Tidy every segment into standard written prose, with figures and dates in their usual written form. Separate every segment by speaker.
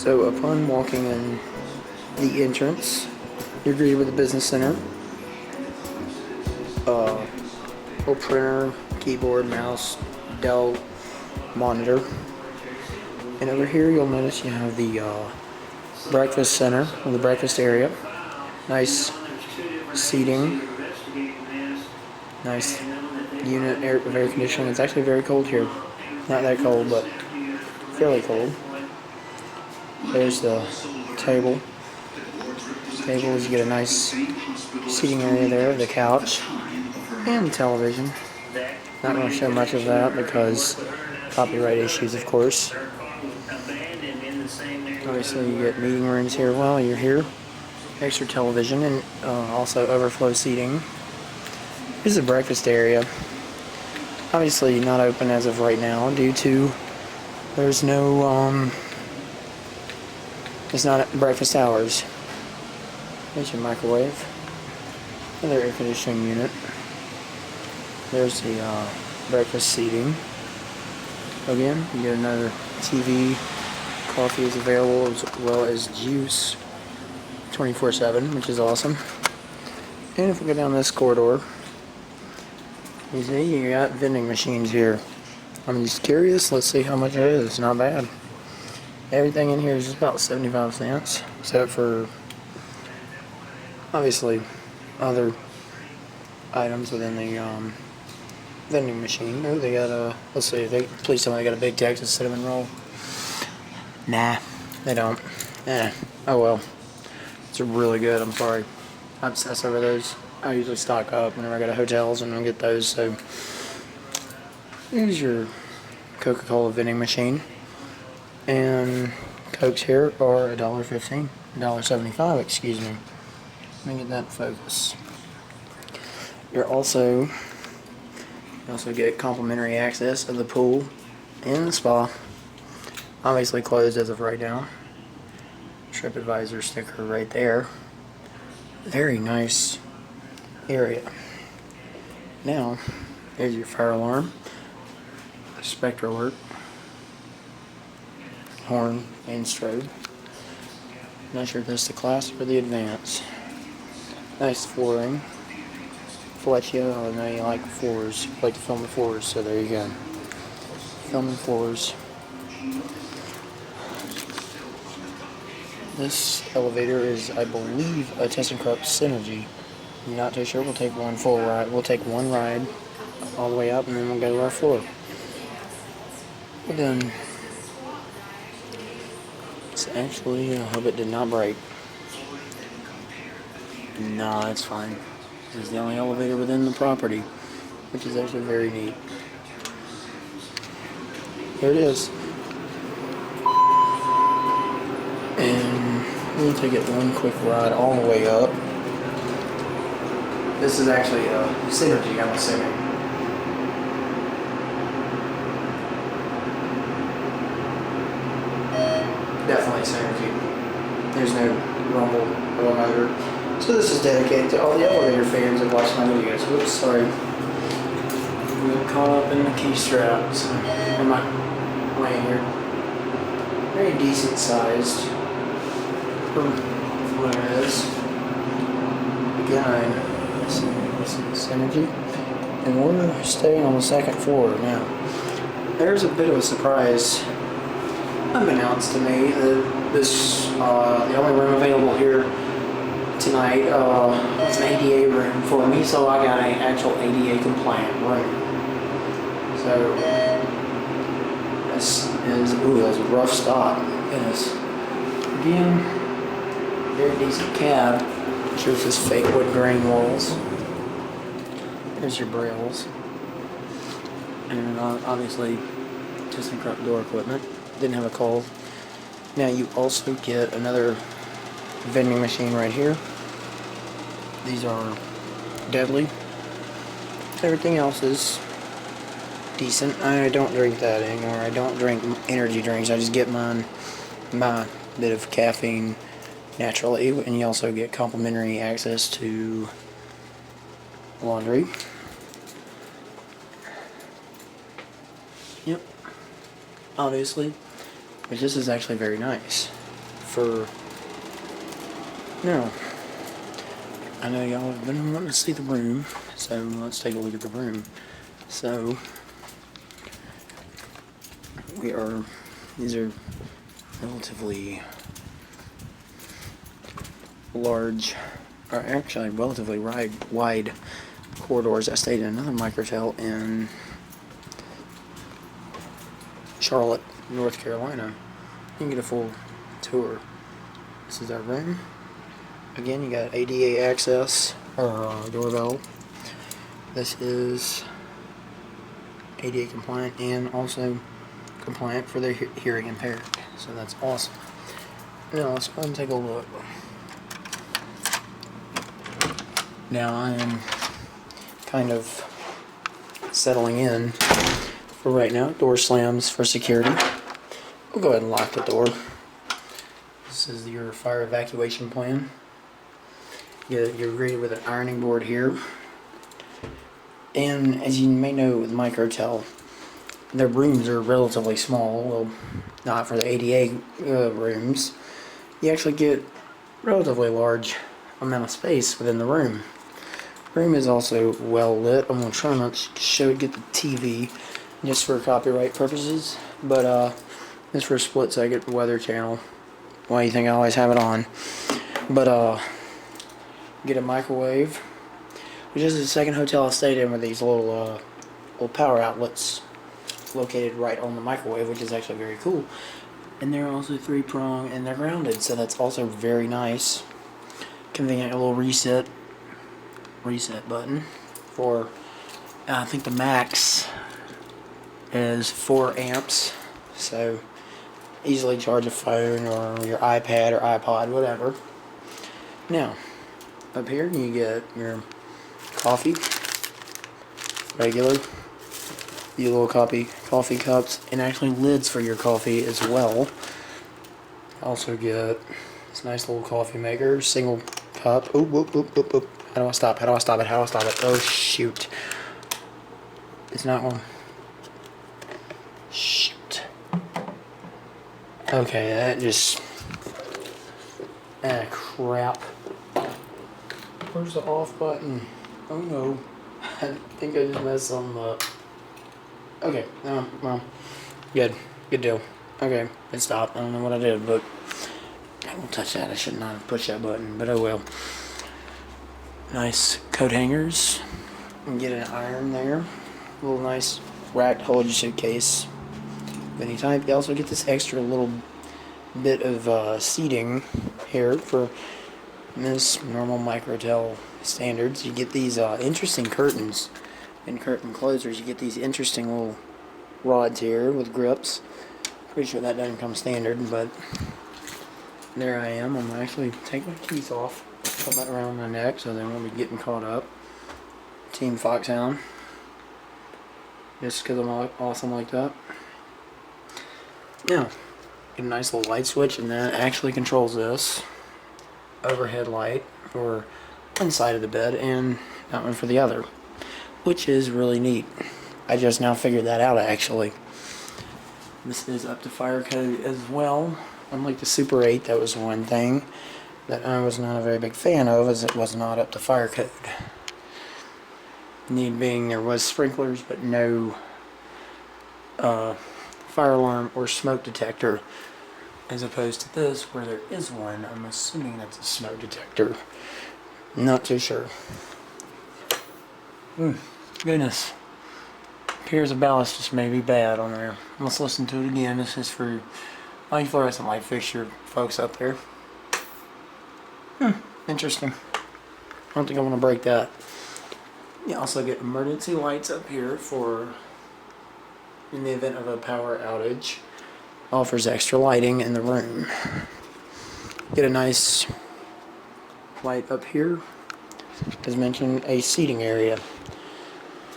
Speaker 1: So upon walking in the entrance, you're greeted with a business center. Little printer, keyboard, mouse, Dell monitor. And over here you'll notice you have the breakfast center, or the breakfast area. Nice seating. Nice unit of air conditioning. It's actually very cold here. Not that cold, but fairly cold. There's the table. Tables, you get a nice seating area there, the couch, and television. Not going to show much of that because copyright issues, of course. Obviously, you get meeting rooms here while you're here. Extra television and also overflow seating. This is a breakfast area. Obviously, not open as of right now due to there's no it's not breakfast hours. There's your microwave. Another air conditioning unit. There's the breakfast seating. Again, you get another TV. Coffee is available as well as juice 24/7, which is awesome. And if we go down this corridor, you see you got vending machines here. I'm just curious. Let's see how much it is. Not bad. Everything in here is just about 75 cents, except for obviously other items within the vending machine. Oh, they got a, let's see, please tell me they got a big Texas cinnamon roll. Nah, they don't. Oh well. It's really good, I'm sorry. I obsess over those. I usually stock up whenever I go to hotels and I get those, so here's your Coca-Cola vending machine. And Cokes here are $1.15, $1.75, excuse me. Let me get that in focus. You also get complimentary access to the pool and the spa. Obviously closed as of right now. TripAdvisor sticker right there. Very nice area. Now, there's your fire alarm, spectre alert, horn, and strobe. Not sure if that's the classic or the advanced. Nice flooring. Fletchia, I know you like floors. You like to film the floors, so there you go. Filming floors. This elevator is, I believe, a ThyssenKrupp Synergy. I'm not too sure. We'll take one full ride. We'll take one ride all the way up, and then we'll go to our floor. We're done. It's actually, I hope it did not break. No, it's fine. This is the only elevator within the property, which is actually very neat. Here it is. And we'll take it one quick ride all the way up. This is actually a Synergy, I'm assuming. Definitely Synergy. There's no rumble or motor. So this is dedicated to all the elevator fans that watch my videos. Oops, sorry. We got caught up in the key straps. In my lanyard. Very decent sized for what it is. Again, this is Synergy. And we're staying on the second floor now. There's a bit of a surprise unbeknownst to me that this, the only room available here tonight it's an ADA room for me, so I got an actual ADA compliant room. So this is, ooh, that's a rough stop. Goodness. Again, very decent cab. Shows this fake wood grain walls. There's your brails. And obviously ThyssenKrupp door equipment. Didn't have a call. Now you also get another vending machine right here. These are deadly. Everything else is decent. I don't drink that anymore. I don't drink energy drinks. I just get my bit of caffeine naturally, and you also get complimentary access to laundry. Yep. Obviously. But this is actually very nice. for... Now, I know y'all have been wanting to see the room, so let's take a look at the room. So, these are relatively large, or actually relatively wide corridors. I stayed in another Microtel in Charlotte, North Carolina. You can get a full tour. This is our room. Again, you got ADA access, or doorbell. This is ADA compliant and also compliant for the hearing impaired. So that's awesome. Now let's go and take a look. Now I am kind of settling in for right now. Door slams for security. We'll go ahead and lock the door. This is your fire evacuation plan. You're greeted with an ironing board here. And as you may know with Microtel, their rooms are relatively small. Well, not for the ADA rooms. You actually get relatively large amount of space within the room. Room is also well lit. I'm gonna try not to get the TV just for copyright purposes, but just for a split second Weather Channel. Why do you think I always have it on? But get a microwave, which is the second hotel I stayed in with these little power outlets located right on the microwave, which is actually very cool. And they're also 3-prong and they're grounded, so that's also very nice. Convenient little reset button for I think the max is 4 amps, so easily charge a phone or your iPad or iPod, whatever. Now up here you get your coffee, regular, your little coffee cups, and actually lids for your coffee as well. Also get this nice little coffee maker, single cup. Oop, oop, oop, oop, oop. How do I stop it? Oh shoot. It's not one. Shoot. Okay, that just... crap. Where's the off button? Oh no. I think I just messed something up. Okay, well, good deal. Okay, it stopped. I don't know what I did, but I won't touch that. I should not have pushed that button, but oh well. Nice coat hangers. You can get an iron there. A little nice rack to hold your suitcase of any type. You also get this extra little bit of seating here for this normal Microtel standards. You get these interesting curtains and curtain closers. You get these interesting little rods here with grips. Pretty sure that doesn't come standard, but there I am. I'm gonna actually take my keys off, put that around my neck so they won't be getting caught up. Team Foxhound. Just because I'm awesome like that. Now, get a nice little light switch, and that actually controls this overhead light for one side of the bed and that one for the other, which is really neat. I just now figured that out actually. This is up to fire code as well. Unlike the Super 8, that was one thing that I was not a very big fan of, as it was not up to fire code. Need being there was sprinklers, but no fire alarm or smoke detector, as opposed to this where there is one. I'm assuming that's a smoke detector. Not too sure. Goodness. Appears a ballast just may be bad on there. Let's listen to it again. This is for all you fluorescent light fixture folks up there. Interesting. I don't think I want to break that. You also get emergency lights up here for in the event of a power outage. Offers extra lighting in the room. Get a nice light up here. As mentioned, a seating area.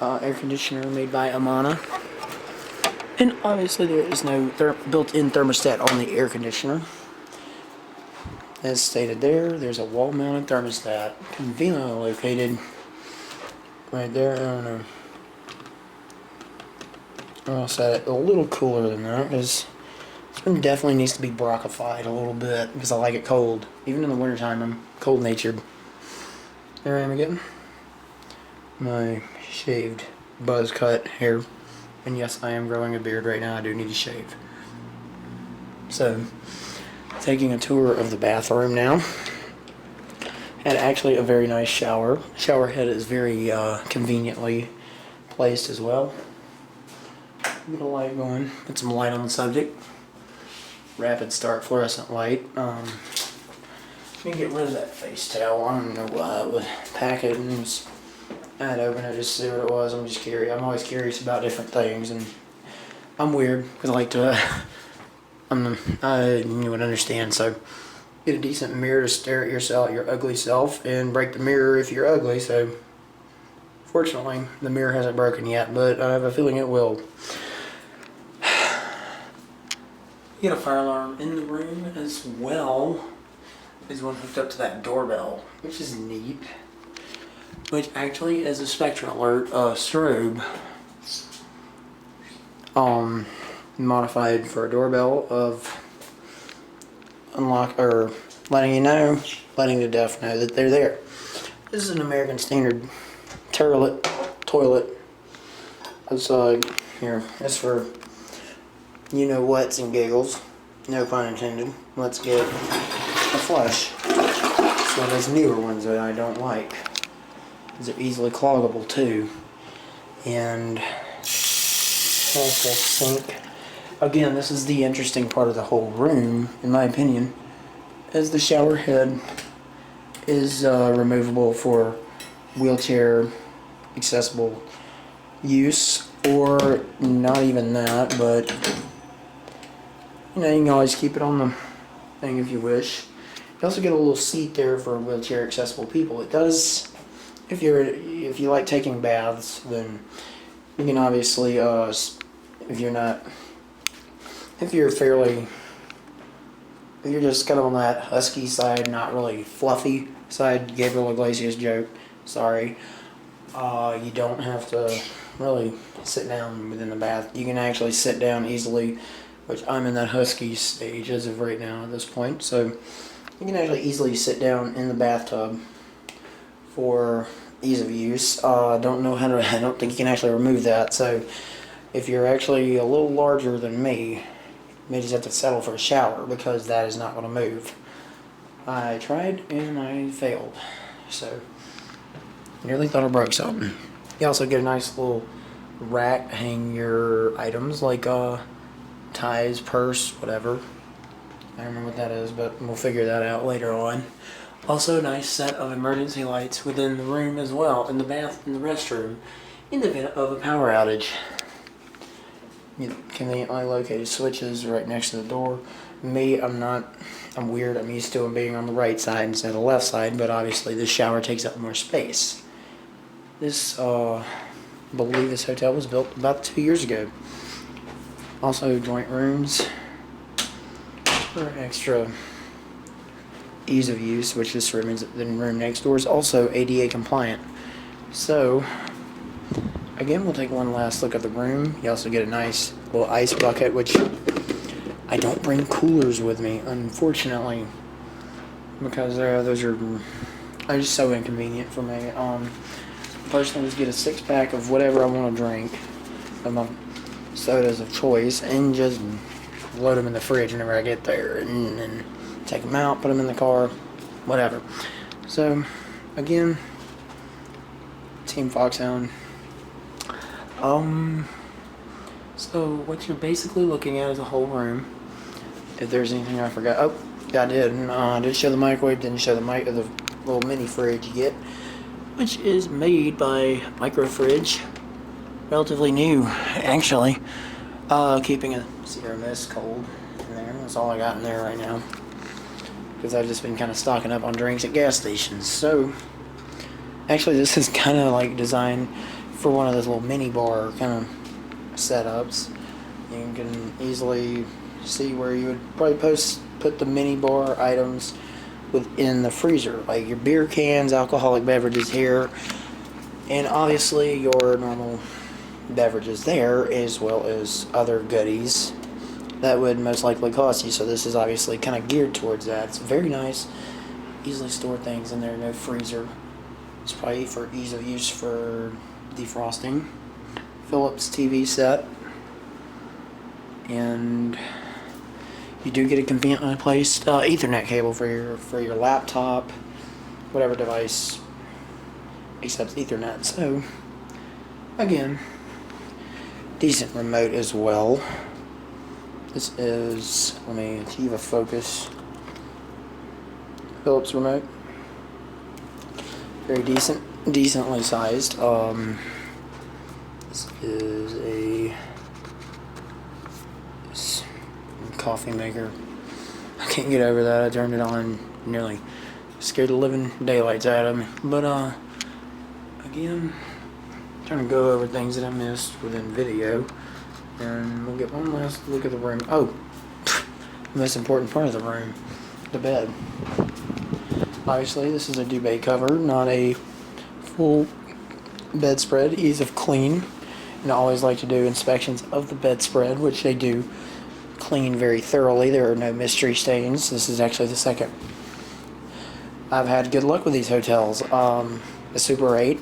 Speaker 1: Air conditioner made by Amana. And obviously there is no built-in thermostat on the air conditioner. As stated there's a wall-mounted thermostat conveniently located right there. I don't know. I'll set it a little cooler than that because it's one definitely needs to be brockified a little bit because I like it cold. Even in the wintertime, I'm cold natured. There I am again. My shaved buzz cut hair. And yes, I am growing a beard right now. I do need to shave. So, taking a tour of the bathroom now. Had actually a very nice shower. Shower head is very conveniently placed as well. Get a light going. Put some light on the subject. Rapid start fluorescent light. Let me get rid of that face towel. I don't know why I would pack it and I'd open it just to see what it was. I'm just curious. I'm always curious about different things, and I'm weird because I like to. You would understand. So, get a decent mirror to stare at yourself, your ugly self, and break the mirror if you're ugly. So, fortunately, the mirror hasn't broken yet, but I have a feeling it will. You get a fire alarm in the room as well. There's one hooked up to that doorbell, which is neat. Which actually is a spectrum alert, strobe. Modified for a doorbell of unlock or letting the deaf know that they're there. This is an American Standard toilet. It's here. It's for whats and giggles. No pun intended. Let's get a flush. It's one of those newer ones that I don't like. They're easily cloggable too. And also sink. Again, this is the interesting part of the whole room, in my opinion, as the shower head is removable for wheelchair accessible use, or not even that, but you can always keep it on the thing if you wish. You also get a little seat there for wheelchair accessible people. It does, if you like taking baths, then you can obviously if you're just kind of on that husky side, not really fluffy side, Gabriel Iglesias joke, sorry, you don't have to really sit down within the bath. You can actually sit down easily, which I'm in that husky stage as of right now at this point, so you can actually easily sit down in the bathtub for ease of use. I don't think you can actually remove that, so if you're actually a little larger than me, you may just have to settle for a shower because that is not going to move. I tried and I failed, so nearly thought I broke something. You also get a nice little rack to hang your items like ties, purse, whatever. I don't remember what that is, but we'll figure that out later on. Also, a nice set of emergency lights within the room as well, in the bath and the restroom, in the event of a power outage. Conveniently located switches right next to the door. Me, I'm weird. I'm used to them being on the right side instead of the left side, but obviously this shower takes up more space. I believe this hotel was built about 2 years ago. Also, joint rooms for extra ease of use, which this room is. The room next door is also ADA compliant. So, again, we'll take one last look at the room. You also get a nice little ice bucket, which I don't bring coolers with me, unfortunately, because those are just so inconvenient for me. Personally, just get a 6-pack of whatever I want to drink, of my sodas of choice, and just load them in the fridge whenever I get there, and take them out, put them in the car, whatever. So, again, Team Foxhound. So what you're basically looking at is a whole room. If there's anything I forgot, I did show the microwave, didn't show the little mini fridge you get, which is made by Microfridge, relatively new, actually. Keeping a Sierra Mist cold in there. That's all I got in there right now, because I've just been kind of stocking up on drinks at gas stations. So, actually, this is kind of like designed for one of those little mini bar kind of setups. You can easily see where you would probably put the mini bar items within the freezer, like your beer cans, alcoholic beverages here, and obviously your normal beverages there, as well as other goodies that would most likely cost you. So this is obviously kind of geared towards that. It's very nice. Easily store things in there. No freezer. It's probably for ease of use for defrosting. Philips TV set. And you do get a conveniently placed Ethernet cable for your laptop, whatever device accepts Ethernet. So again, decent remote as well. This is, let me achieve a focus, Philips remote. Very decently sized. This is a coffee maker. I can't get over that. I turned it on, nearly scared the living daylights out of me. But again, trying to go over things that I missed within video, and we'll get one last look at the room. Oh, the most important part of the room, the bed. Obviously, this is a duvet cover, not a full bedspread. Ease of clean, and I always like to do inspections of the bedspread, which they do clean very thoroughly. There are no mystery stains. This is actually the second. I've had good luck with these hotels. The Super 8,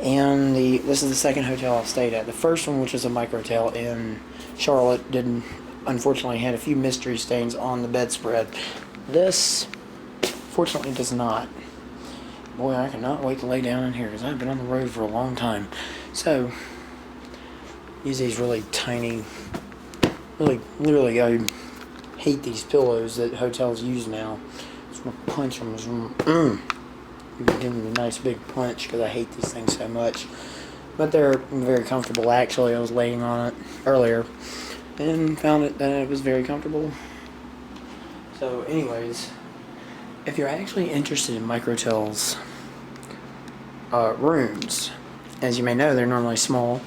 Speaker 1: and this is the second hotel I've stayed at. The first one, which was a Microtel in Charlotte, unfortunately had a few mystery stains on the bedspread. This, fortunately, does not. Boy, I cannot wait to lay down in here because I've been on the road for a long time. So, use these really tiny, literally, I hate these pillows that hotels use now. Just want to punch them. You can give them a nice big punch because I hate these things so much. But they're very comfortable. Actually, I was laying on it earlier and found that it was very comfortable. So, anyways, if you're actually interested in Microtel's rooms, as you may know, they're normally small.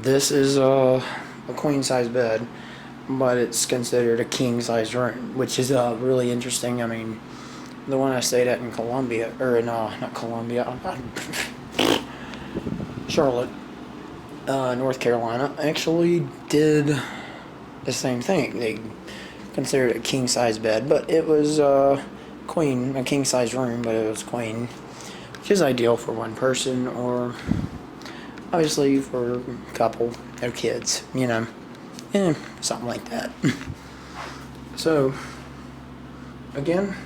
Speaker 1: This is a queen size bed, but it's considered a king size room, which is really interesting. I mean, the one I stayed at in Columbia, or not Columbia, Charlotte, North Carolina, actually did the same thing. They considered it a king size bed, but it was a king size room, but it was queen, which is ideal for one person, or obviously for a couple, no kids, you know, something like that. So, again,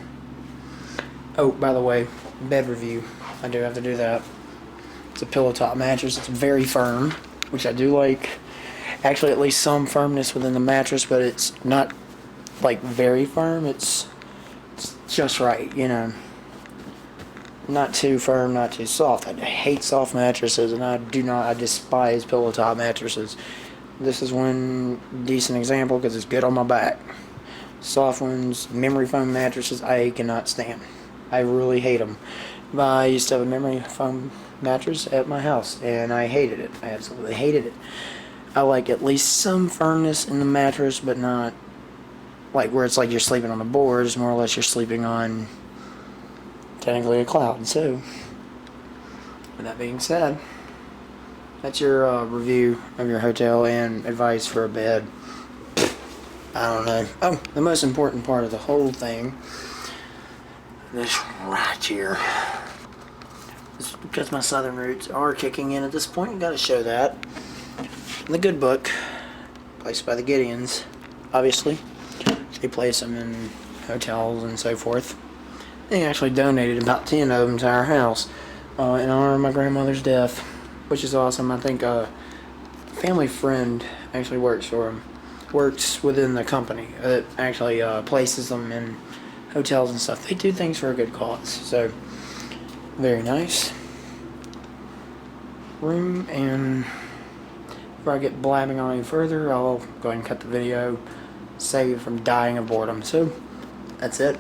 Speaker 1: oh, by the way, bed review, I do have to do that. It's a pillow top mattress. It's very firm, which I do like. Actually, at least some firmness within the mattress, but it's not like very firm. It's just right, you know. Not too firm, not too soft. I hate soft mattresses, and I despise pillow top mattresses. This is one decent example because it's good on my back. Soft ones, memory foam mattresses, I cannot stand. I really hate them. I used to have a memory foam mattress at my house, and I hated it. I absolutely hated it. I like at least some firmness in the mattress, but not like where it's like you're sleeping on a board. It's more or less you're sleeping on technically a cloud. So, with that being said, that's your review of your hotel and advice for a bed. I don't know. Oh, the most important part of the whole thing, this right here. It's because my southern roots are kicking in at this point. Got to show that. The Good Book, placed by the Gideons, obviously. They place them in hotels and so forth. They actually donated about 10 of them to our house in honor of my grandmother's death, which is awesome. I think a family friend actually works for them. Works within the company that actually places them in hotels and stuff. They do things for a good cause. So, very nice room. And before I get blabbing on any further, I'll go ahead and cut the video, save from dying of boredom. So, that's it.